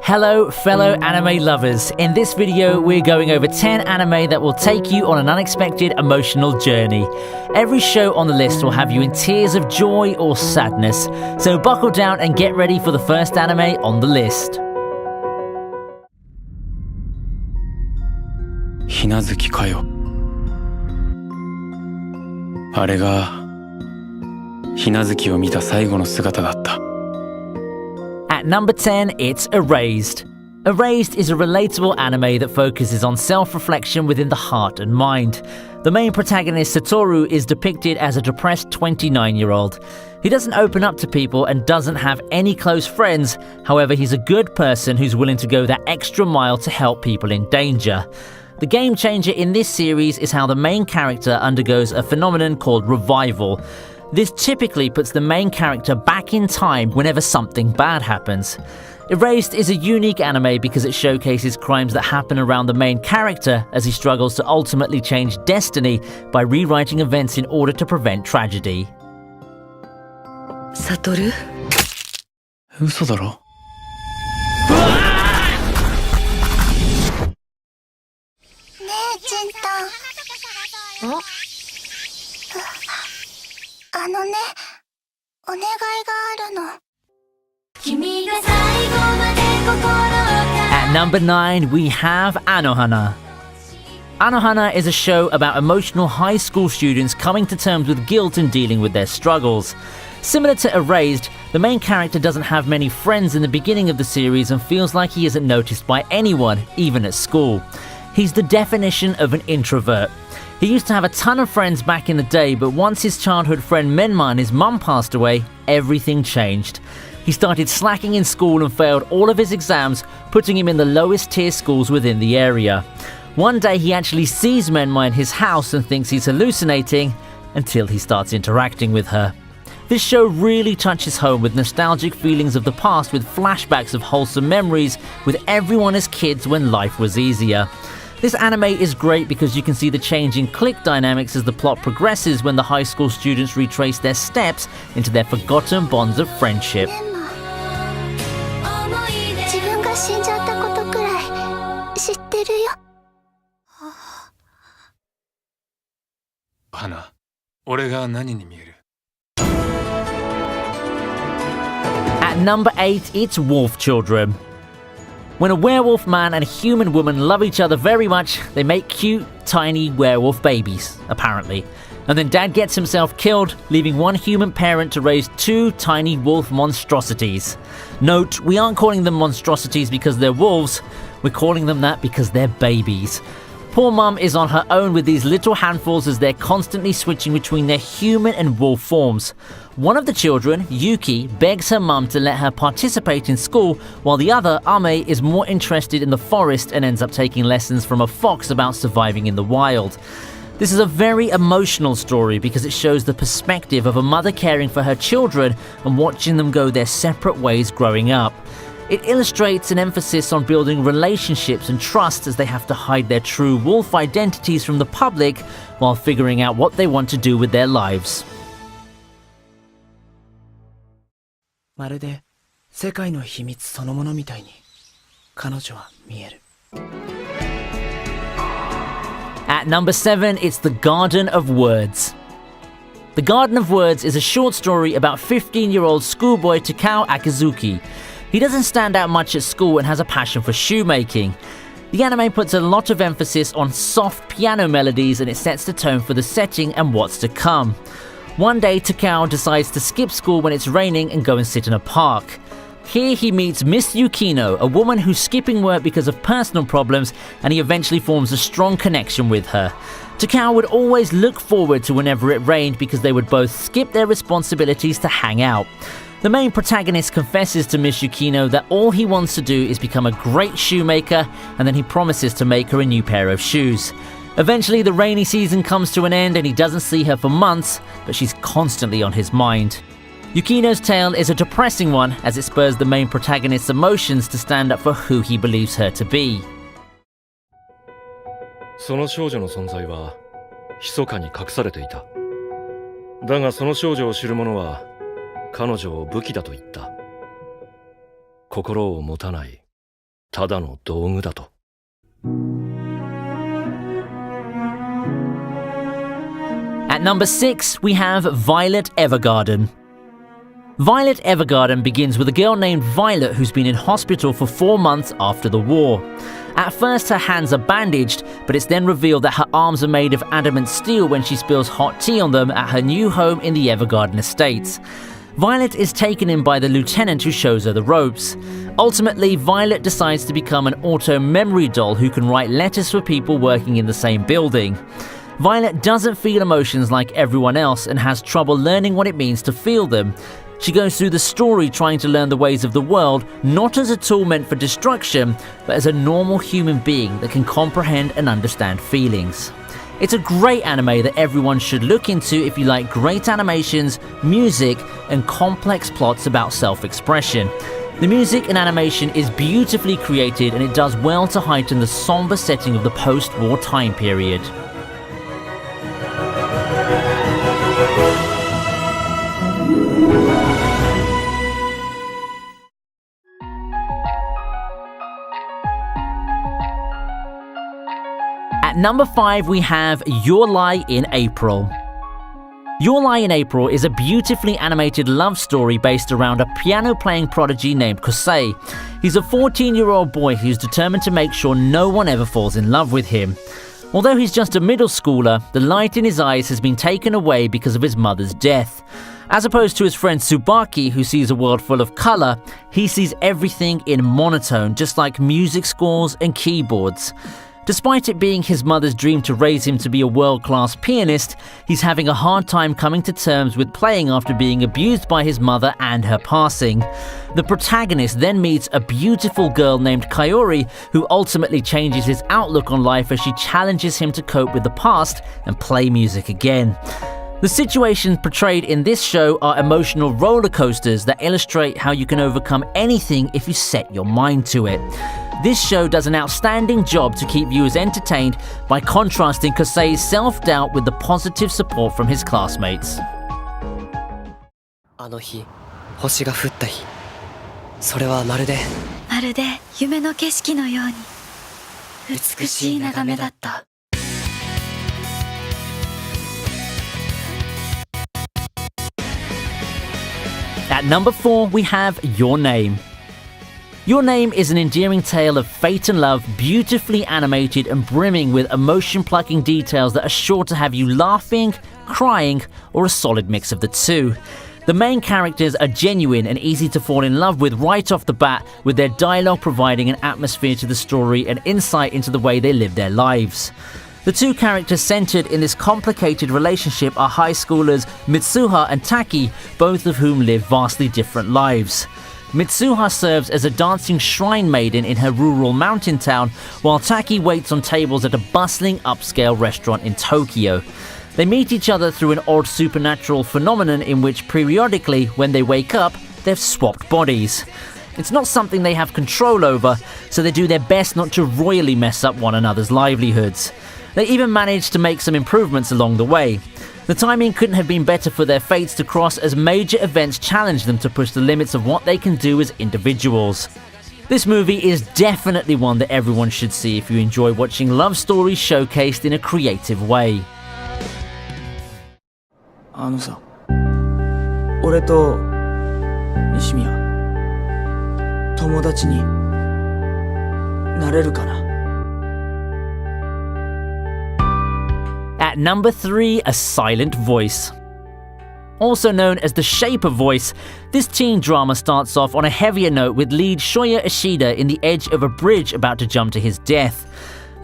Hello fellow anime lovers, in this video we're going over 10 anime that will take you on an unexpected emotional journey. Every show on the list will have you in tears of joy or sadness, so buckle down and get ready for the first anime on the list. ひなずきかよ。あれがひなずきを見た最後の姿だった。 At number 10, it's Erased. Erased is a relatable anime that focuses on self-reflection within the heart and mind. The main protagonist, Satoru, is depicted as a depressed 29-year-old. He doesn't open up to people and doesn't have any close friends. However, he's a good person who's willing to go that extra mile to help people in danger. The game changer in this series is how the main character undergoes a phenomenon called revival. This typically puts the main character back in time whenever something bad happens. Erased is a unique anime because it showcases crimes that happen around the main character as he struggles to ultimately change destiny by rewriting events in order to prevent tragedy. Satoru? 嘘だろ。ねえ、ジンタン。ね、お願いがあるの。君が最後まで心を At number 9, we have Anohana. Anohana is a show about emotional high school students coming to terms with guilt and dealing with their struggles. Similar to Erased, the main character doesn't have many friends in the beginning of the series and feels like he isn't noticed by anyone, even at school. He's the definition of an introvert. He used to have a ton of friends back in the day, but once his childhood friend Menma and his mum passed away, everything changed. He started slacking in school and failed all of his exams, putting him in the lowest tier schools within the area. One day he actually sees Menma in his house and thinks he's hallucinating, until he starts interacting with her. This show really touches home with nostalgic feelings of the past with flashbacks of wholesome memories with everyone as kids when life was easier. This anime is great because you can see the change in clique dynamics as the plot progresses when the high school students retrace their steps into their forgotten bonds of friendship. 自分が死んじゃったことくらい知ってるよ。花、俺が何に見える？ At number 8, it's Wolf Children. When a werewolf man and a human woman love each other very much, they make cute, tiny werewolf babies, apparently. And then dad gets himself killed, leaving one human parent to raise two tiny wolf monstrosities. Note, we aren't calling them monstrosities because they're wolves, we're calling them that because they're babies. Poor mum is on her own with these little handfuls as they're constantly switching between their human and wolf forms. One of the children, Yuki, begs her mum to let her participate in school, while the other, Ame, is more interested in the forest and ends up taking lessons from a fox about surviving in the wild. This is a very emotional story because it shows the perspective of a mother caring for her children and watching them go their separate ways growing up. It illustrates an emphasis on building relationships and trust as they have to hide their true wolf identities from the public while figuring out what they want to do with their lives. まるで世界の秘密そのものみたいに彼女は見える。 At number 7, it's The Garden of Words. The Garden of Words is a short story about 15-year-old schoolboy Takao Akizuki. He doesn't stand out much at school and has a passion for shoemaking. The anime puts a lot of emphasis on soft piano melodies and it sets the tone for the setting and what's to come. One day, Takao decides to skip school when it's raining and go and sit in a park. Here he meets Miss Yukino, a woman who's skipping work because of personal problems, and he eventually forms a strong connection with her. Takao would always look forward to whenever it rained because they would both skip their responsibilities to hang out. The main protagonist confesses to Miss Yukino that all he wants to do is become a great shoemaker, and then he promises to make her a new pair of shoes. Eventually, the rainy season comes to an end and he doesn't see her for months, but she's constantly on his mind. Yukino's tale is a depressing one as it spurs the main protagonist's emotions to stand up for who he believes her to be. その少女の存在は密かに隠されていた。だがその少女を知る者は彼女を武器だと言った。心を持たないただの道具だと。At number 6, we have Violet Evergarden. Violet Evergarden begins with a girl named Violet who's been in hospital for 4 months after the war. At first, her hands are bandaged, but it's then revealed that her arms are made of adamant steel when she spills hot tea on them at her new home in the Evergarden Estates. Violet is taken in by the lieutenant who shows her the ropes. Ultimately, Violet decides to become an auto-memory doll who can write letters for people working in the same building. Violet doesn't feel emotions like everyone else and has trouble learning what it means to feel them. She goes through the story trying to learn the ways of the world, not as a tool meant for destruction, but as a normal human being that can comprehend and understand feelings. It's a great anime that everyone should look into if you like great animations, music, and complex plots about self-expression. The music and animation is beautifully created and it does well to heighten the somber setting of the post-war time period. At number 5, we have Your Lie in April. Your Lie in April is a beautifully animated love story based around a piano-playing prodigy named Kosei. He's a 14-year-old boy who's determined to make sure no one ever falls in love with him. Although he's just a middle schooler, the light in his eyes has been taken away because of his mother's death. As opposed to his friend Tsubaki, who sees a world full of color, he sees everything in monotone, just like music scores and keyboards. Despite it being his mother's dream to raise him to be a world-class pianist, he's having a hard time coming to terms with playing after being abused by his mother and her passing. The protagonist then meets a beautiful girl named Kaori, who ultimately changes his outlook on life as she challenges him to cope with the past and play music again. The situations portrayed in this show are emotional roller coasters that illustrate how you can overcome anything if you set your mind to it. This show does an outstanding job to keep viewers entertained by contrasting Kosei's self-doubt with the positive support from his classmates. あの日、星が降った日。それはまるで夢の景色のように美しい眺めだった。At number 4, we have Your Name. Your Name is an endearing tale of fate and love, beautifully animated and brimming with emotion-plucking details that are sure to have you laughing, crying, or a solid mix of the two. The main characters are genuine and easy to fall in love with right off the bat, with their dialogue providing an atmosphere to the story and insight into the way they live their lives. The two characters centered in this complicated relationship are high schoolers Mitsuha and Taki, both of whom live vastly different lives. Mitsuha serves as a dancing shrine maiden in her rural mountain town, while Taki waits on tables at a bustling upscale restaurant in Tokyo. They meet each other through an odd supernatural phenomenon in which periodically, when they wake up, they've swapped bodies. It's not something they have control over, so they do their best not to royally mess up one another's livelihoods. They even managed to make some improvements along the way. The timing couldn't have been better for their fates to cross, as major events challenge them to push the limits of what they can do as individuals. This movie is definitely one that everyone should see if you enjoy watching love stories showcased in a creative way. あのさ、俺と西宮友達になれるかな。 At number 3, A Silent Voice. Also known as The Shape of Voice, this teen drama starts off on a heavier note with lead Shoya Ishida in the edge of a bridge about to jump to his death.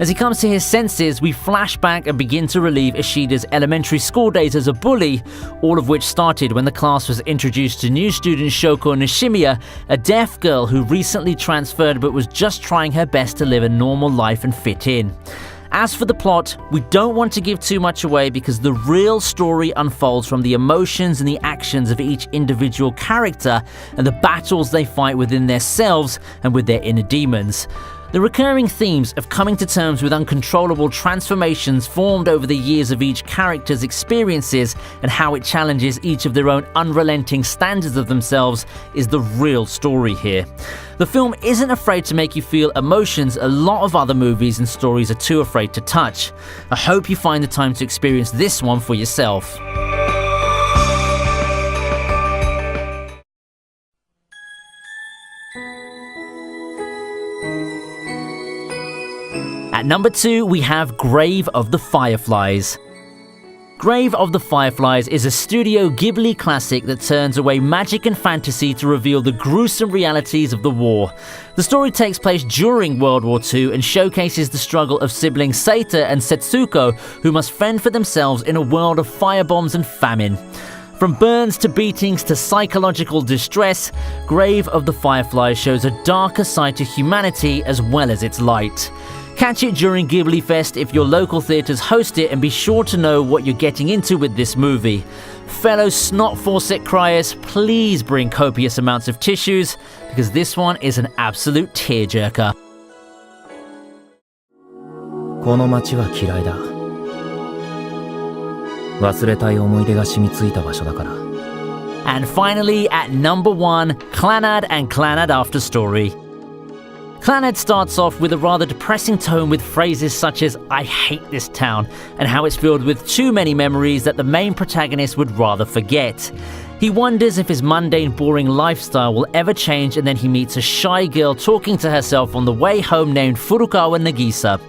As he comes to his senses, we flash back and begin to relive Ishida's elementary school days as a bully, all of which started when the class was introduced to new student Shoko Nishimiya, a deaf girl who recently transferred but was just trying her best to live a normal life and fit in. As for the plot, we don't want to give too much away because the real story unfolds from the emotions and the actions of each individual character and the battles they fight within themselves and with their inner demons. The recurring themes of coming to terms with uncontrollable transformations formed over the years of each character's experiences and how it challenges each of their own unrelenting standards of themselves is the real story here. The film isn't afraid to make you feel emotions a lot of other movies and stories are too afraid to touch. I hope you find the time to experience this one for yourself. At number 2, we have Grave of the Fireflies. Grave of the Fireflies is a Studio Ghibli classic that turns away magic and fantasy to reveal the gruesome realities of the war. The story takes place during World War II and showcases the struggle of siblings Seita and Setsuko, who must fend for themselves in a world of firebombs and famine. From burns to beatings to psychological distress, Grave of the Fireflies shows a darker side to humanity as well as its light. Catch it during Ghibli Fest if your local theatres host it, and be sure to know what you're getting into with this movie. Fellow snot faucet criers, please bring copious amounts of tissues, because this one is an absolute tearjerker. この街は嫌いだ。忘れたい思い出が染みついた場所だから。 And finally, at number 1, Clannad and Clannad After Story. Clannad starts off with a rather depressing tone with phrases such as "I hate this town" and how it's filled with too many memories that the main protagonist would rather forget. He wonders if his mundane, boring lifestyle will ever change, and then he meets a shy girl talking to herself on the way home named Furukawa Nagisa.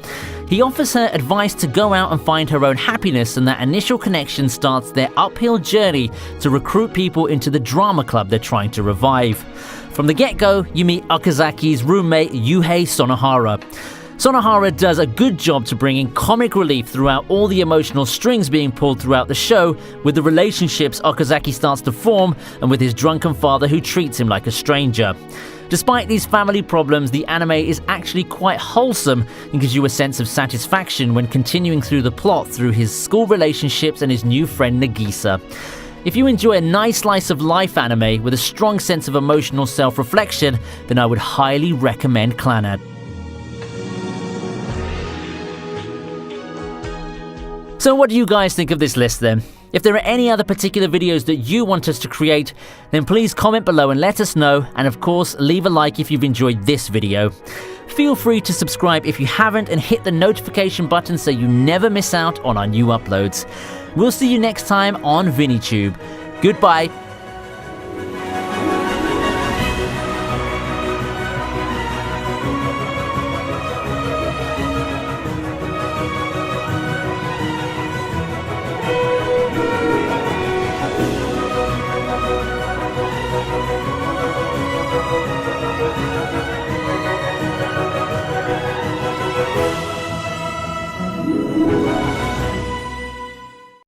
He offers her advice to go out and find her own happiness, and that initial connection starts their uphill journey to recruit people into the drama club they're trying to revive. From the get-go, you meet Okazaki's roommate Yuhei Sonohara. Sonohara does a good job to bring in comic relief throughout all the emotional strings being pulled throughout the show, with the relationships Okazaki starts to form and with his drunken father who treats him like a stranger. Despite these family problems, the anime is actually quite wholesome and gives you a sense of satisfaction when continuing through the plot through his school relationships and his new friend Nagisa. If you enjoy a nice slice of life anime with a strong sense of emotional self-reflection, then I would highly recommend Clannad. So what do you guys think of this list then? If there are any other particular videos that you want us to create, then please comment below and let us know, and of course leave a like if you've enjoyed this video. Feel free to subscribe if you haven't and hit the notification button so you never miss out on our new uploads. We'll see you next time on ViniTube. Goodbye.